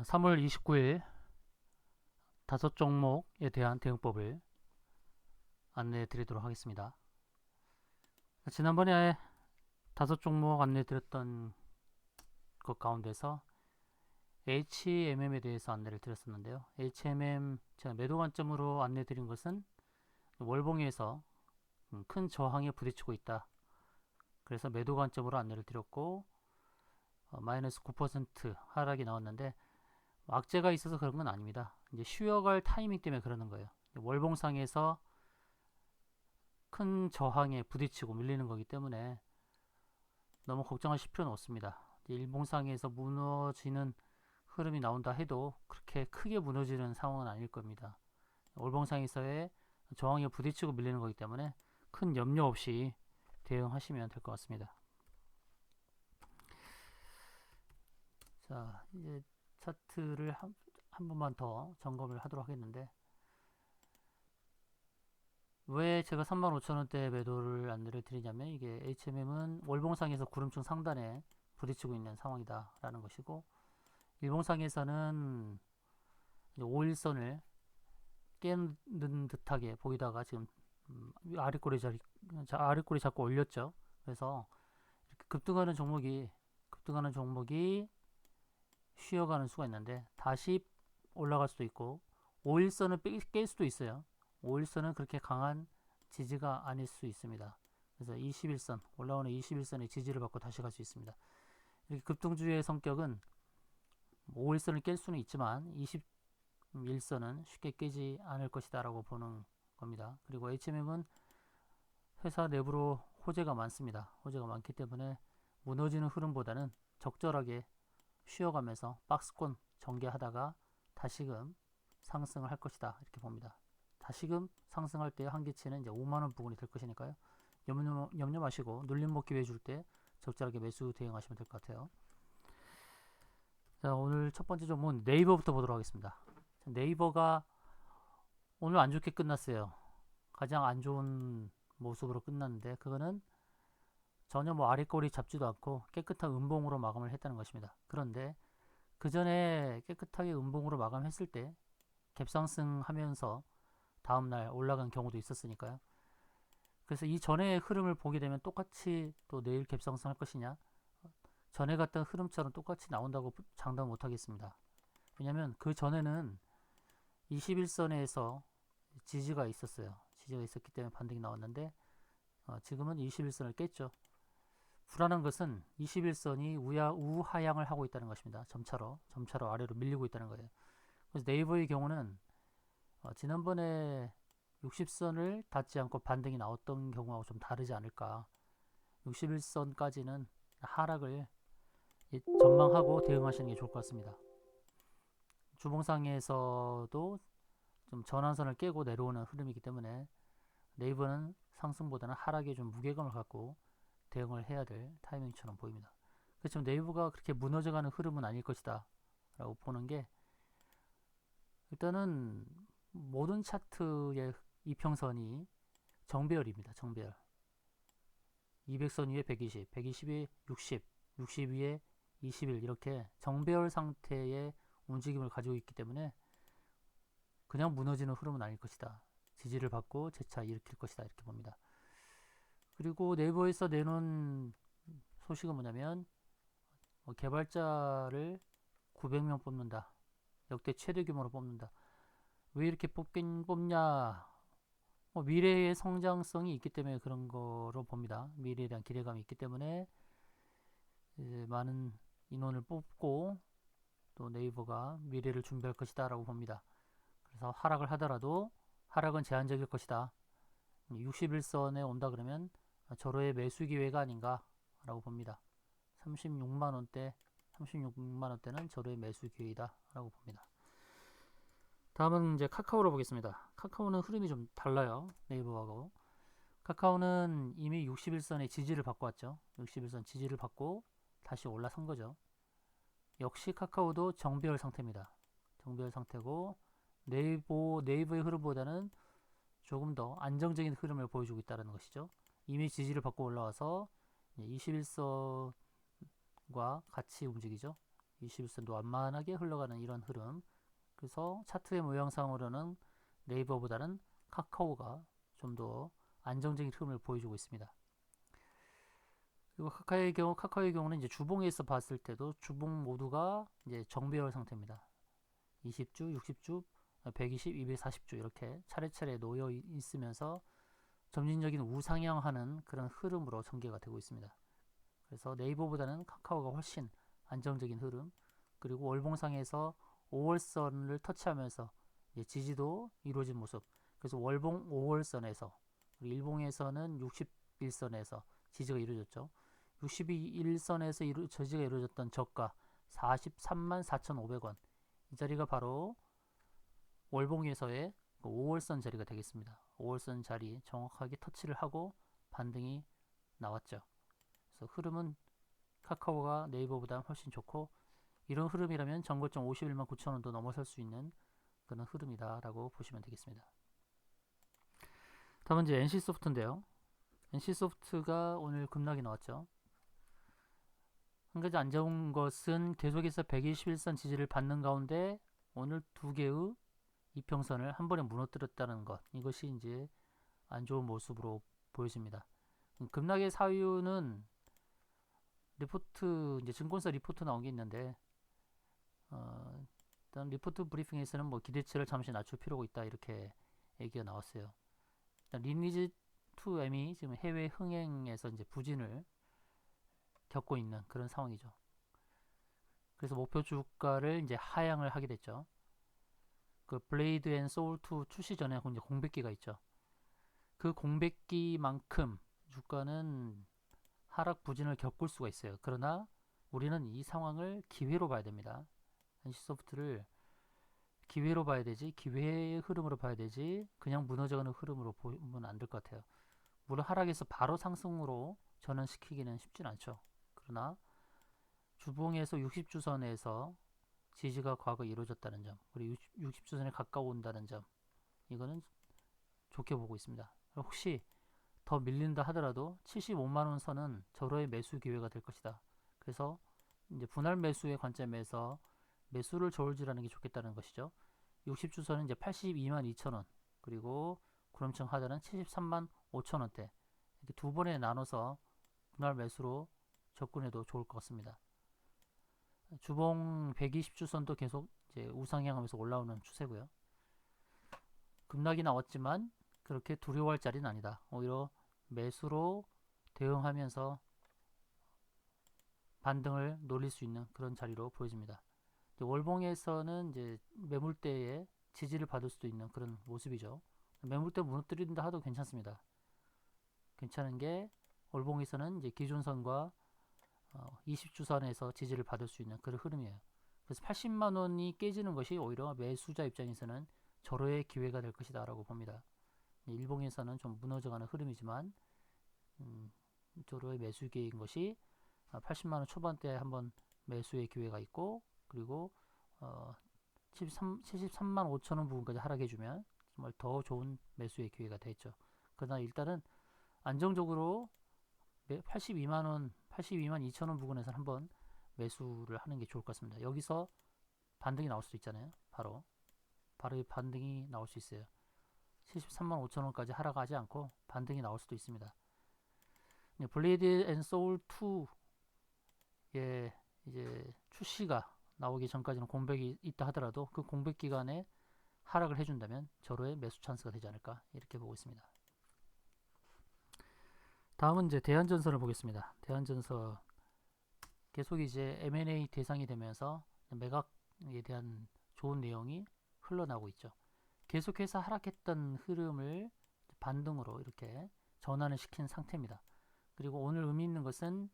3월 29일 다섯 종목에 대한 대응법을 안내해 드리도록 하겠습니다. 지난번에 다섯 종목 안내해 드렸던 것 가운데서 HMM에 대해서 안내를 드렸었는데요. HMM 제가 매도 관점으로 안내해 드린 것은 월봉에서 큰 저항에 부딪히고 있다. 그래서 매도 관점으로 안내를 드렸고 마이너스 9% 하락이 나왔는데 악재가 있어서 그런 건 아닙니다. 이제 쉬어갈 타이밍 때문에 그러는 거예요. 월봉상에서 큰 저항에 부딪히고 밀리는 거기 때문에 너무 걱정하실 필요는 없습니다. 일봉상에서 무너지는 흐름이 나온다 해도 그렇게 크게 무너지는 상황은 아닐 겁니다. 월봉상에서의 저항에 부딪히고 밀리는 거기 때문에 큰 염려 없이 대응하시면 될 것 같습니다. 자, 이제 차트를 한 번만 더 점검을 하도록 하겠는데, 왜 제가 35,000원대 매도를 안내를 드리냐면, 이게 HMM은 월봉상에서 구름층 상단에 부딪히고 있는 상황이다 라는 것이고, 일봉상에서는 5일선을 깨는 듯하게 보이다가 지금 아래꼬리 자꾸 올렸죠. 그래서 이렇게 급등하는 종목이 쉬어가는 수가 있는데 다시 올라갈 수도 있고 5일선을 깰 수도 있어요. 5일선은 그렇게 강한 지지가 아닐 수 있습니다. 그래서 21선 올라오는 21선의 지지를 받고 다시 갈 수 있습니다. 이렇게 급등주의 성격은 5일선을 깰 수는 있지만 21선은 쉽게 깨지 않을 것이다 라고 보는 겁니다. 그리고 HMM은 회사 내부로 호재가 많습니다. 호재가 많기 때문에 무너지는 흐름보다는 적절하게 쉬어가면서 박스권 전개하다가 다시금 상승을 할 것이다 이렇게 봅니다. 다시금 상승할 때 한계치는 이제 5만원 부근이 될 것이니까요. 염려 마시고 눌림목 기회 줄 때 적절하게 매수 대응하시면 될 것 같아요. 자, 오늘 첫 번째 종목은 네이버부터 보도록 하겠습니다. 네이버가 오늘 안 좋게 끝났어요. 가장 안 좋은 모습으로 끝났는데 그거는 전혀 아래꼬리 잡지도 않고 깨끗한 음봉으로 마감을 했다는 것입니다. 그런데 그 전에 깨끗하게 음봉으로 마감했을 때 갭상승 하면서 다음날 올라간 경우도 있었으니까요. 그래서 이 전의 흐름을 보게 되면 똑같이 또 내일 갭상승 할 것이냐, 전에 갔던 흐름처럼 똑같이 나온다고 장담 못 하겠습니다. 왜냐면 그 전에는 21선에서 지지가 있었어요. 지지가 있었기 때문에 반등이 나왔는데 지금은 21선을 깼죠. 불안한 것은 21선이 우하향을 하고 있다는 것입니다. 점차로 아래로 밀리고 있다는 거예요. 그래서 네이버의 경우는 지난번에 60선을 닿지 않고 반등이 나왔던 경우하고 좀 다르지 않을까. 61선까지는 하락을 전망하고 대응하시는 게 좋을 것 같습니다. 주봉상에서도 좀 전환선을 깨고 내려오는 흐름이기 때문에 네이버는 상승보다는 하락에 좀 무게감을 갖고 대응을 해야 될 타이밍처럼 보입니다. 그렇지만 네이버가 그렇게 무너져가는 흐름은 아닐 것이다 라고 보는 게, 일단은 모든 차트의 이평선이 정배열입니다. 정배열. 200선 위에 120, 120에 60, 60 위에 21 이렇게 정배열 상태의 움직임을 가지고 있기 때문에 그냥 무너지는 흐름은 아닐 것이다. 지지를 받고 재차 일으킬 것이다 이렇게 봅니다. 그리고 네이버에서 내놓은 소식은 뭐냐면 개발자를 900명 뽑는다. 역대 최대 규모로 뽑는다. 왜 이렇게 뽑냐? 미래의 성장성이 있기 때문에 그런 거로 봅니다. 미래에 대한 기대감이 있기 때문에 이제 많은 인원을 뽑고 또 네이버가 미래를 준비할 것이다 라고 봅니다. 그래서 하락을 하더라도 하락은 제한적일 것이다. 61선에 온다 그러면 절호의 매수 기회가 아닌가 라고 봅니다. 36만원대는 절호의 매수 기회이다 라고 봅니다. 다음은 이제 카카오로 보겠습니다. 카카오는 흐름이 좀 달라요. 네이버하고. 카카오는 이미 61선의 지지를 받고 왔죠. 61선 지지를 받고 다시 올라선 거죠. 역시 카카오도 정배열 상태입니다. 정배열 상태고 네이버의 흐름보다는 조금 더 안정적인 흐름을 보여주고 있다는 것이죠. 이미 지지를 받고 올라와서 21선과 같이 움직이죠. 21선도 완만하게 흘러가는 이런 흐름. 그래서 차트의 모양상으로는 네이버보다는 카카오가 좀 더 안정적인 흐름을 보여주고 있습니다. 그리고 카카오의 경우는 이제 주봉에서 봤을 때도 주봉 모두가 이제 정배열 상태입니다. 20주, 60주, 120, 240주 이렇게 차례차례 놓여 있으면서 점진적인 우상향하는 그런 흐름으로 전개가 되고 있습니다. 그래서 네이버보다는 카카오가 훨씬 안정적인 흐름, 그리고 월봉상에서 5월선을 터치하면서 지지도 이루어진 모습. 그래서 월봉 5월선에서, 일봉에서는 61선에서 지지가 이루어졌죠. 61선에서 지지가 이루어졌던 저가 43만 4,500원, 이 자리가 바로 월봉에서의 5월선 자리가 되겠습니다. 5월선 자리 정확하게 터치를 하고 반등이 나왔죠. 그래서 흐름은 카카오가 네이버보다 훨씬 좋고, 이런 흐름이라면 전고점 51만 9천원도 넘어설 수 있는 그런 흐름이다 라고 보시면 되겠습니다. 다음은 이제 NC소프트인데요. NC소프트가 오늘 급락이 나왔죠. 한 가지 안 좋은 것은 계속해서 121선 지지를 받는 가운데 오늘 두 개의 이평선을 한 번에 무너뜨렸다는 것, 이것이 이제 안 좋은 모습으로 보여집니다. 급락의 사유는 리포트, 이제 증권사 리포트 나온 게 있는데, 일단 리포트 브리핑에서는 뭐 기대치를 잠시 낮출 필요가 있다 이렇게 얘기가 나왔어요. 일단 리니지 2M이 지금 해외 흥행에서 이제 부진을 겪고 있는 그런 상황이죠. 그래서 목표 주가를 이제 하향을 하게 됐죠. 그 블레이드 앤 소울 2 출시 전에 이제 공백기가 있죠. 그 공백기만큼 주가는 하락 부진을 겪을 수가 있어요. 그러나 우리는 이 상황을 기회로 봐야 됩니다. NC소프트를 기회로 봐야 되지, 기회의 흐름으로 봐야 되지, 그냥 무너져가는 흐름으로 보면 안 될 것 같아요. 물론 하락에서 바로 상승으로 전환시키기는 쉽진 않죠. 그러나 주봉에서 60주선에서 지지가 과거 이루어졌다는 점, 그리고 60주선에 가까워온다는 점, 이거는 좋게 보고 있습니다. 혹시 더 밀린다 하더라도 75만원 선은 절호의 매수 기회가 될 것이다. 그래서 이제 분할 매수의 관점에서 매수를 저울질하는 게 좋겠다는 것이죠. 60주선은 이제 82만 2천원, 그리고 구름청 하단은 73만 5천원대, 이렇게 두 번에 나눠서 분할 매수로 접근해도 좋을 것 같습니다. 주봉 120주선도 계속 이제 우상향하면서 올라오는 추세고요. 급락이 나왔지만 그렇게 두려워할 자리는 아니다. 오히려 매수로 대응하면서 반등을 노릴 수 있는 그런 자리로 보여집니다. 월봉에서는 이제 매물대에 지지를 받을 수도 있는 그런 모습이죠. 매물대 무너뜨린다 하도 괜찮습니다. 괜찮은 게 월봉에서는 이제 기존선과 20주선에서 지지를 받을 수 있는 그런 흐름이에요. 그래서 80만원이 깨지는 것이 오히려 매수자 입장에서는 절호의 기회가 될 것이다 라고 봅니다. 일봉에서는 좀 무너져가는 흐름이지만 절호의 매수 기회인 것이 80만원 초반대에 한번 매수의 기회가 있고, 그리고 73만 5천원 부분까지 하락해주면 정말 더 좋은 매수의 기회가 되겠죠. 그러나 일단은 안정적으로 82만원, 82만 2천원 부근에서 한번 매수를 하는 게 좋을 것 같습니다. 여기서 반등이 나올 수도 있잖아요. 바로 이 반등이 나올 수 있어요. 73만 5천원까지 하락하지 않고 반등이 나올 수도 있습니다. 블레이드 앤 소울 2의 이제 출시가 나오기 전까지는 공백이 있다 하더라도 그 공백 기간에 하락을 해준다면 절호의 매수 찬스가 되지 않을까 이렇게 보고 있습니다. 다음은 이제 대한전선을 보겠습니다. 대한전선 계속 이제 M&A 대상이 되면서 매각에 대한 좋은 내용이 흘러나오고 있죠. 계속해서 하락했던 흐름을 반등으로 이렇게 전환을 시킨 상태입니다. 그리고 오늘 의미 있는 것은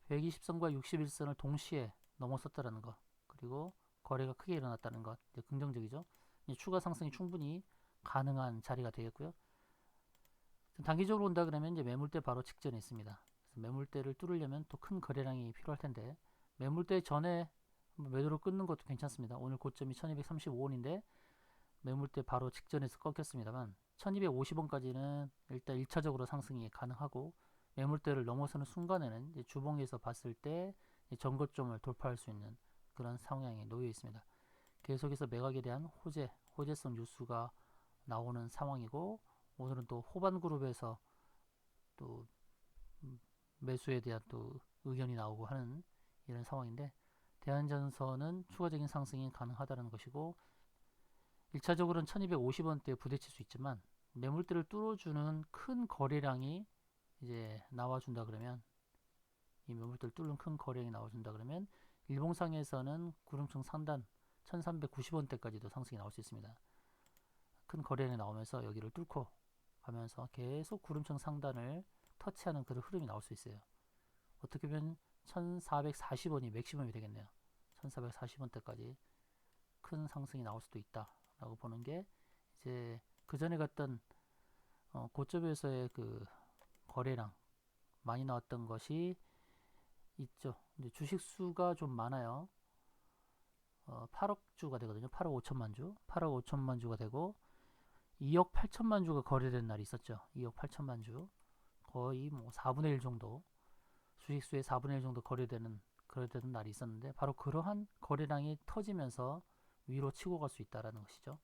120선과 61선을 동시에 넘어섰다는 것, 그리고 거래가 크게 일어났다는 것, 이제 긍정적이죠. 이제 추가 상승이 충분히 가능한 자리가 되겠고요. 단기적으로 온다 그러면 이제 매물대 바로 직전에 있습니다. 그래서 매물대를 뚫으려면 또 큰 거래량이 필요할 텐데, 매물대 전에 매도를 끊는 것도 괜찮습니다. 오늘 고점이 1235원인데 매물대 바로 직전에서 꺾였습니다만 1250원까지는 일단 1차적으로 상승이 가능하고, 매물대를 넘어서는 순간에는 이제 주봉에서 봤을 때 전고점을 돌파할 수 있는 그런 상황에 놓여 있습니다. 계속해서 매각에 대한 호재성 뉴스가 나오는 상황이고, 오늘은 또 호반 그룹에서 또 매수에 대한 또 의견이 나오고 하는 이런 상황인데, 대한전선은 추가적인 상승이 가능하다는 것이고, 1차적으로는 1250원대에 부딪힐 수 있지만 매물대를 뚫어주는 큰 거래량이 이제 나와준다 그러면, 이 매물대를 뚫는 큰 거래량이 나와준다 그러면 일봉상에서는 구름층 상단 1390원대까지도 상승이 나올 수 있습니다. 큰 거래량이 나오면서 여기를 뚫고 가면서 계속 구름층 상단을 터치하는 그런 흐름이 나올 수 있어요. 어떻게 보면 1440원이 맥시멈이 되겠네요. 1440원대까지 큰 상승이 나올 수도 있다 라고 보는 게, 이제 그 전에 갔던 고점에서의 그 거래량 많이 나왔던 것이 있죠. 이제 주식 수가 좀 많아요. 8억 주가 되거든요. 8억 5천만 주, 8억 5천만 주가 되고 2억 8천만 주가 거래된 날이 있었죠. 2억 8천만 주, 거의 뭐 4분의 1 정도, 주식수의 4분의 1 정도 거래되는 날이 있었는데, 바로 그러한 거래량이 터지면서 위로 치고 갈 수 있다라는 것이죠.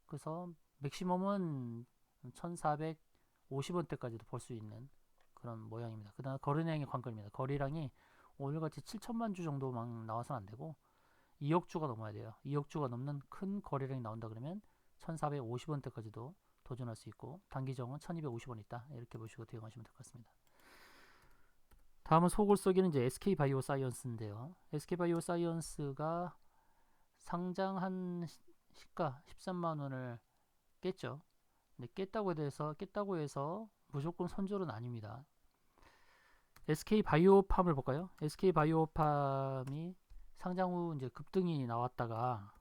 그래서 맥시멈은 1450원대까지도 볼 수 있는 그런 모양입니다. 그 다음 거래량이 관건입니다. 거래량이 오늘같이 7천만 주 정도만 나와서는 안 되고 2억 주가 넘어야 돼요. 2억 주가 넘는 큰 거래량이 나온다 그러면 1450원대까지도 도전할 수 있고, 단기정은 1250원 있다, 이렇게 보시고 대응하시면 될 것 같습니다. 다음은 속을 썩이는 이제 SK바이오사이언스인데요. SK바이오사이언스가 상장한 시가 13만 원을 깼죠. 근데 깼다고 해서 무조건 손절은 아닙니다. SK바이오팜을 볼까요? SK바이오팜이 상장 후 이제 급등이 나왔다가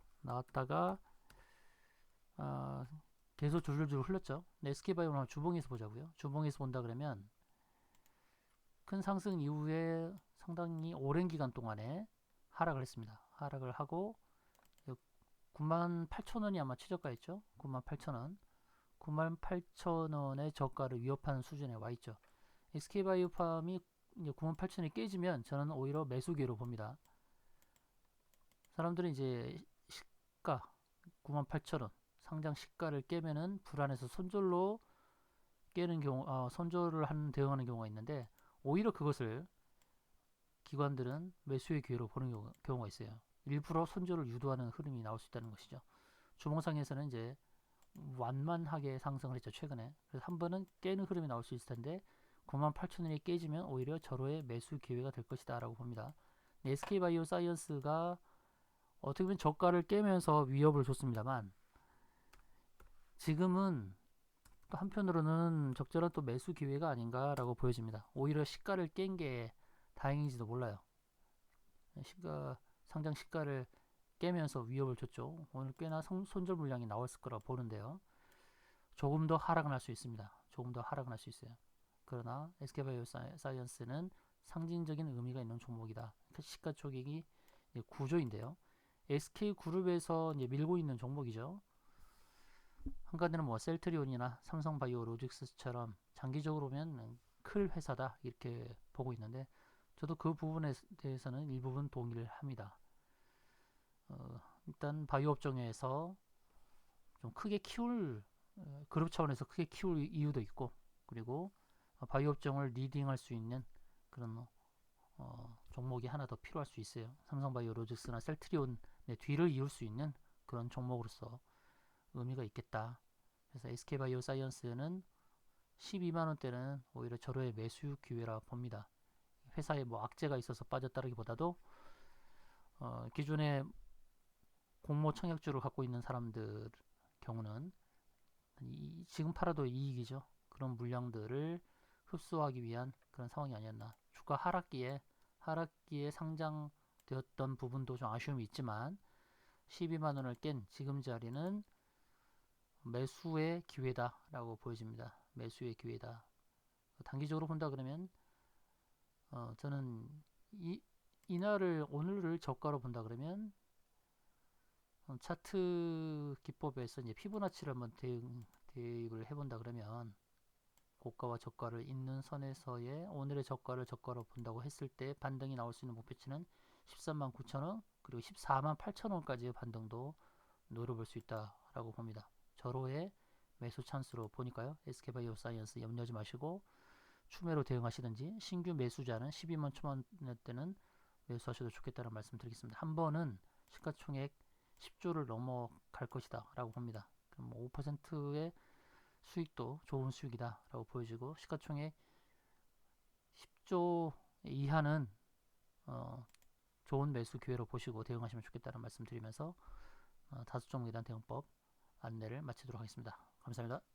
계속 줄줄줄 흘렀죠. SK바이오팜 주봉에서 보자고요. 주봉에서 본다 그러면 큰 상승 이후에 상당히 오랜 기간 동안에 하락을 했습니다. 하락을 하고 98,000원이 아마 최저가였죠. 98,000원. 98,000원의 저가를 위협하는 수준에 와 있죠. SK바이오팜이 98,000원이 깨지면 저는 오히려 매수 기회로 봅니다. 사람들은 이제 시가 98,000원 상장 시가를 깨면은 불안해서 손절로 깨는 경우, 손절을 대응하는 경우가 있는데, 오히려 그것을 기관들은 매수의 기회로 보는 경우가 있어요. 일부러 손절을 유도하는 흐름이 나올 수 있다는 것이죠. 주봉상에서는 이제 완만하게 상승을 했죠, 최근에. 그래서 한 번은 깨는 흐름이 나올 수 있을 텐데 98,000원이 깨지면 오히려 절호의 매수 기회가 될 것이다 라고 봅니다. SK바이오사이언스가 어떻게 보면 저가를 깨면서 위협을 줬습니다만, 지금은 또 한편으로는 적절한 또 매수 기회가 아닌가라고 보여집니다. 오히려 시가를 깬 게 다행인지도 몰라요. 상장 시가를 깨면서 위협을 줬죠. 오늘 꽤나 손절 물량이 나왔을 거라 보는데요. 조금 더 하락은 할 수 있습니다. 조금 더 하락은 할 수 있어요. 그러나 SK바이오사이언스는 상징적인 의미가 있는 종목이다. 시가 쪼개기 구조인데요. SK그룹에서 이제 밀고 있는 종목이죠. 한가지는 뭐 셀트리온이나 삼성바이오로직스처럼 장기적으로 보면 클 회사다 이렇게 보고 있는데, 저도 그 부분에 대해서는 일부분 동의를 합니다. 일단 바이오 업종에서 좀 크게 그룹 차원에서 크게 키울 이유도 있고, 그리고 바이오 업종을 리딩할 수 있는 그런 종목이 하나 더 필요할 수 있어요. 삼성바이오로직스나 셀트리온의 뒤를 이을 수 있는 그런 종목으로서 의미가 있겠다. 그래서 SK바이오사이언스는 12만원대는 오히려 절호의 매수 기회라 봅니다. 회사에 뭐 악재가 있어서 빠졌다기보다도 기존에 공모 청약주를 갖고 있는 사람들 경우는 지금 팔아도 이익이죠. 그런 물량들을 흡수하기 위한 그런 상황이 아니었나. 주가 하락기에 상장되었던 부분도 좀 아쉬움이 있지만 12만원을 깬 지금 자리는 매수의 기회다라고 보여집니다. 매수의 기회다. 단기적으로 본다 그러면 저는 오늘을 저가로 본다 그러면 차트 기법에서 이제 피보나치를 한번 대입을 해본다 그러면, 고가와 저가를 잇는 선에서의 오늘의 저가를 저가로 본다고 했을 때 반등이 나올 수 있는 목표치는 13만 9천원 그리고 14만 8천원까지의 반등도 노려볼 수 있다라고 봅니다. 절호의 매수 찬스로 보니까요. SK바이오사이언스 염려하지 마시고 추매로 대응하시든지 신규 매수자는 12만 초반대는 매수하셔도 좋겠다는 말씀 드리겠습니다. 한 번은 시가총액 10조를 넘어갈 것이다 라고 봅니다. 그럼 5%의 수익도 좋은 수익이다 라고 보여지고 시가총액 10조 이하는 좋은 매수 기회로 보시고 대응하시면 좋겠다는 말씀 드리면서 다섯 종목에 대한 대응법 안내를 마치도록 하겠습니다. 감사합니다.